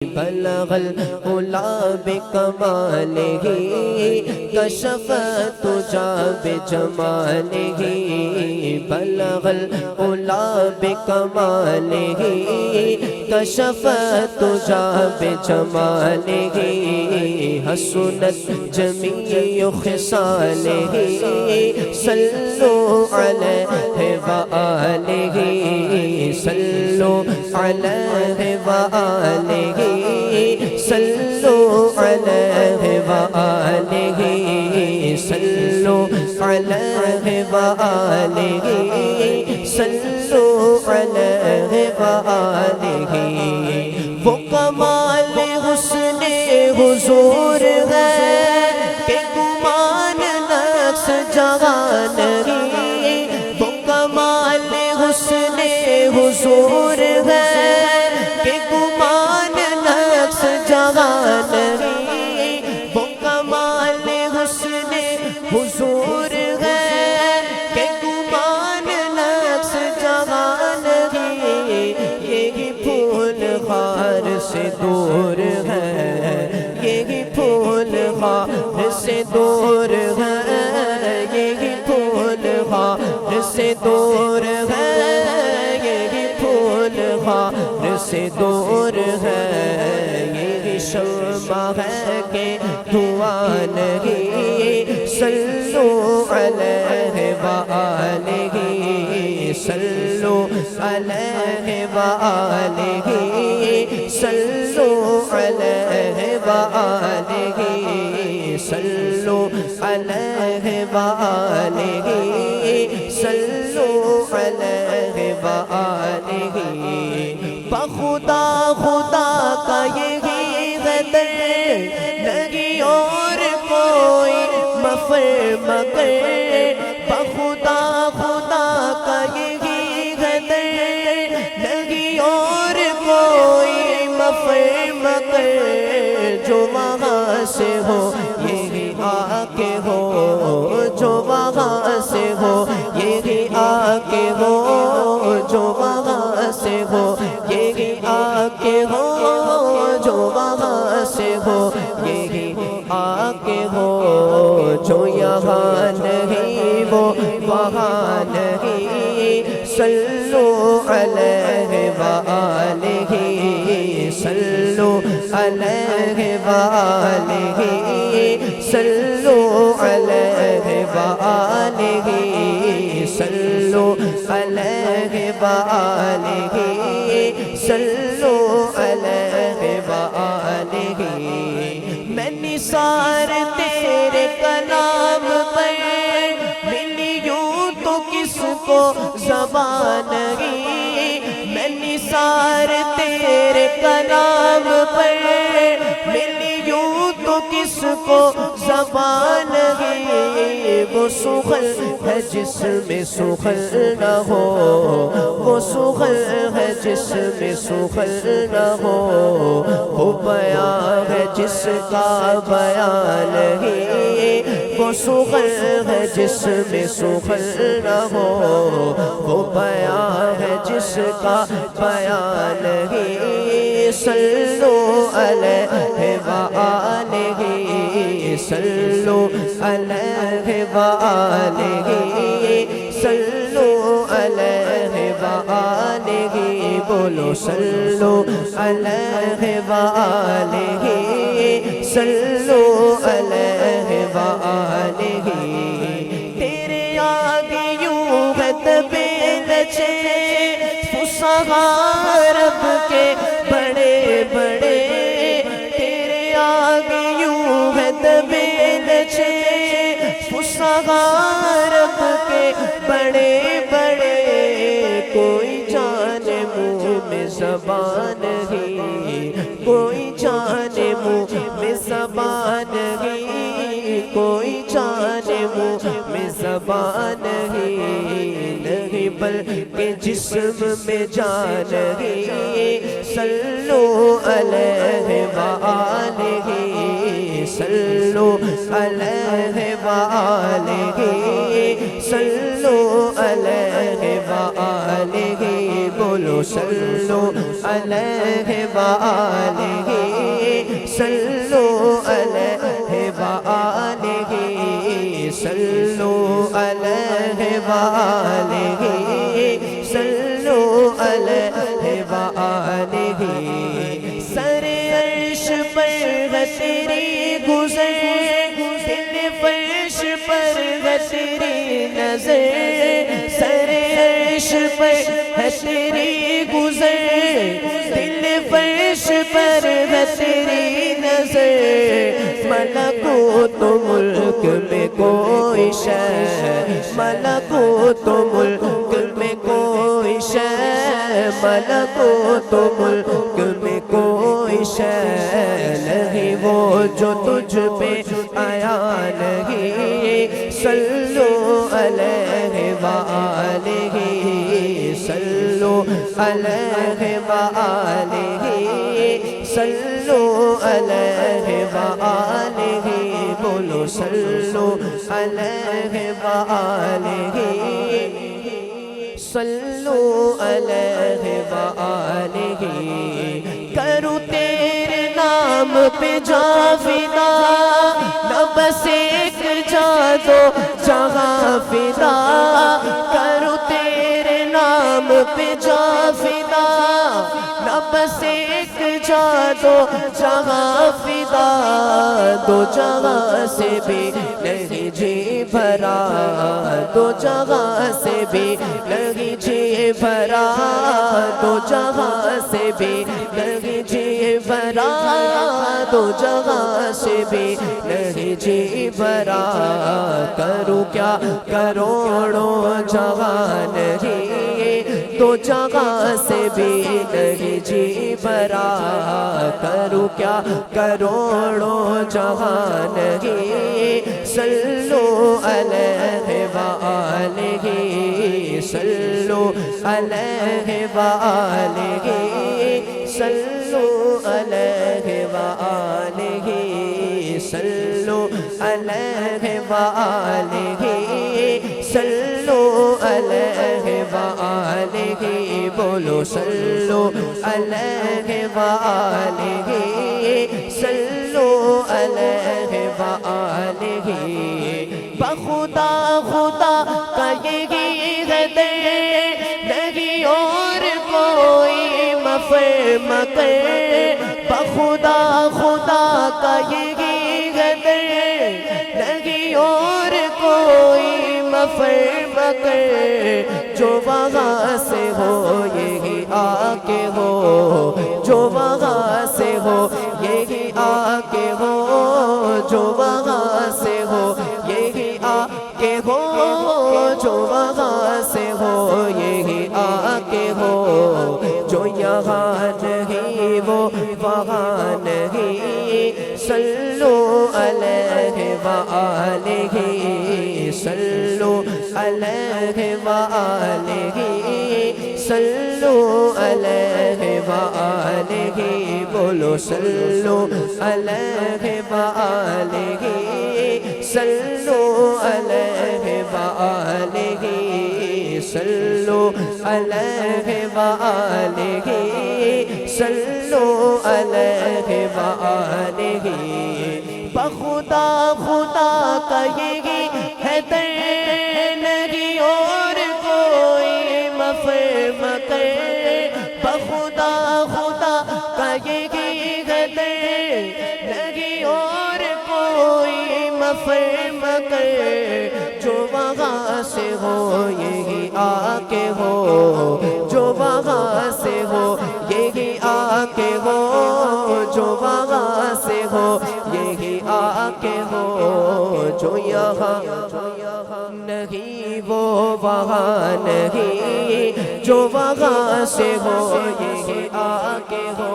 بلغ العلا بکمالہ کشف الدجی بجمالہ بلغ العلا بکمالہ کشف الدجی بجمالہ حسنت جمیع خصالہ صلوا علیہ وآلہ صلوا علیہ وآلہ صلوا علیہ وآلہ صلوا علیہ وآلہ صلوا علیہ وآلہ وہ کمال حسن حضور ہے کہ گمان نقص جہاں نہیں وہ کمال حسن حضور ہے کہ گمان نقص جہاں نہیں وہ کمال حسن حضور ہے کہ گمان نقص جہاں نہیں یہی پھول خار سے دور ہے یہی پھول خار سے دور ہے یہی پھول خار سے دور ہے یہی پھول خار سے دور ہے یہی شمع ہے کہ دھواں نہیں صلوا علیہ وآلہ صلوا علیہ وآلہ صلوا علیہ وآلہ صلوا علیہ وآلہ صلوا علیہ وآلہ بخدا خدا کا یہی قدر نہیں اور کوئی مفر مگر بخدا خدا کا یہی قدر نہیں اور کوئی مفر مگر جو وہاں سے ہو یہی آ کے ہو جو وہاں سے ہو یہی آ کے ہو جو وہاں سے ہو یہی آ کے ہو جو وہاں سے ہو یہی آ کے ہو جو یہاں نہیں وہ وہاں نہیں صلوا علیہ وآلہ صلوا علیہ وآلہ صلوا علیہ وآلہ صلوا علیہ وآلہ صلوا علیہ وآلہ میں نثار تیرے کلام پر ملی یوں تو کس کو زبان نہیں میں نثار تیرے کلام پر ملی یوں تو کس کو زبان نہیں وہ سخن ہے جس میں سخن نہ ہو وہ سخن ہے جس میں سخن نہ ہو وہ بیان ہے جس کا بیان نہیں وہ سخن ہے جس میں سخن نہ ہو وہ بیان ہے جس کا بیان نہیں صلوا علیہ وآلہ صلوا علیہ وآلہ صلوا علیہ وآلہ بولو صلوا علیہ وآلہ صلوا علیہ وآلہ تیرے آگے یوں ہے طبیل چے فصحاء رب کے بڑے بڑے تیرے آگے یوں ہے طبیل چے فصحاء رب کے بڑے بڑے کوئی جانے منہ میں زبان ہی کوئی جانے منہ میں زبان ہی کوئی جانے منہ میں زبان ہی نہیں بلکہ جسم میں جان ہی صلوا علیہ وآلہ صلوا علیہ وآلہ صلوا علیہ وآلہ بولو صلوا علیہ وآلہ صلو علیہ وآلہ صلو علیہ وآلہ صلو علیہ وآلہ سر عرش پر ہے تیری گزر دل فرش پر ہے تیری نظر سر عرش پر ہے تیری گزر دل فرش پر ہے تیری نظر ملکوت ملک میں کوئی شے ملکوت ملک میں کوئی شے ملکوت ملک میں کوئی شے نہیں وہ جو تجھ پہ آیا نہیں صلو علیہ وآلہ صلو علیہ وآلہ صلو علیہ وآلہ بولو صلو علیہ وآلہ صلو علیہ وآلہ کرو تیرے نام پہ جا فدا نہ بس ایک جا دو جہاں فدا کرو تیرے نام پہ جا فدا نہ بس ایک جا دو جہاں فدا دو جگہ سے بھی نہیں جی بھرا دو جگہ سے بھی نہیں جی بھرا دو جگہ سے بھی نہیں جی بھرا دو جگہ سے بھی نہیں جی بھرا کروں کیا کروڑوں جگہ نہیں دو جگہ سے بھی نہیں جی بھرا کروں کیا کروڑوں جگہ نہیں صلو علیہ وآلہ صلو علیہ وآلہ صلو علیہ وآلہ صلو علیہ وآلہ صلو علیہ وآلہ بولو صلو علیہ وآلہ صلو علیہ وآلہ بخدا خدا کا یہی ہے در نہیں اور کوئی مفہوم کر بخدا خدا کا یہی ہے در نہیں اور کوئی مفہوم کر جو وہاں سے ہو یہی آ کے ہو جو وہاں سے ہو یہی آ کے ہو جو وہاں سے ہو یہی آ کے ہو جو وہاں سے ہو یہی آ کے ہو جو یہاں نہیں وہ وہاں نہیں صلو علیہ وآلہ صلو علیہ وآلہ صلو علیہ وآلہ بولو صلو علیہ وآلہ صلو علیہ وآلہ صلو علیہ وآلہ صلو علیہ وآلہ بخدا خدا کا یہی ہے در نہیں اور کوئی مفہوم کر بخدا خدا کا یہی ہے در نہیں اور کوئی مفہوم کر جو وہاں سے ہو یہی آ کے ہو جو وہاں سے ہو یہی آ کے ہو جو وہاں سے ہو یہی آ کے ہو جو یہاں نہیں وہ وہاں نہیں جو وہاں سے ہو یہی آ کے ہو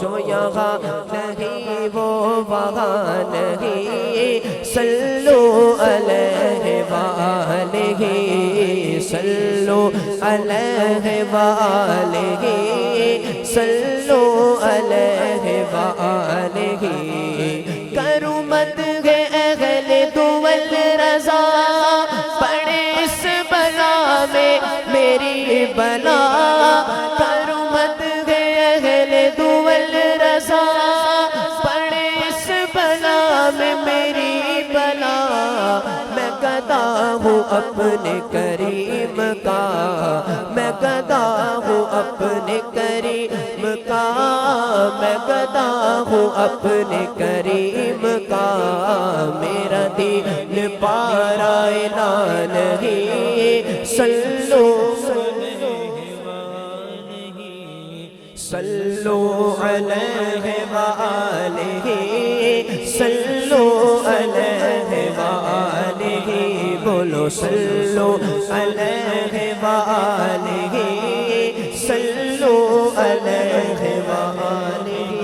جو یہاں نہیں وہ وہاں نہیں صلو علیہ وآلہ صلو علیہ وآلہ صلو علیہ وآلہ کرو مدح اہل دول رضا پڑے اس بلا میں میری بلا کرو مدح اہل دول رضا گدا ہوں اپنے کریم کا، میں گدا ہوں اپنے کریم کا، میں گدا ہوں اپنے کریم کا، میرا دل پارا نہیں صلو صلو علیہ وآلہ، صلو علیہ وآلہ، بولو صلو علیہ وآلہ، صلو علیہ وآلہ۔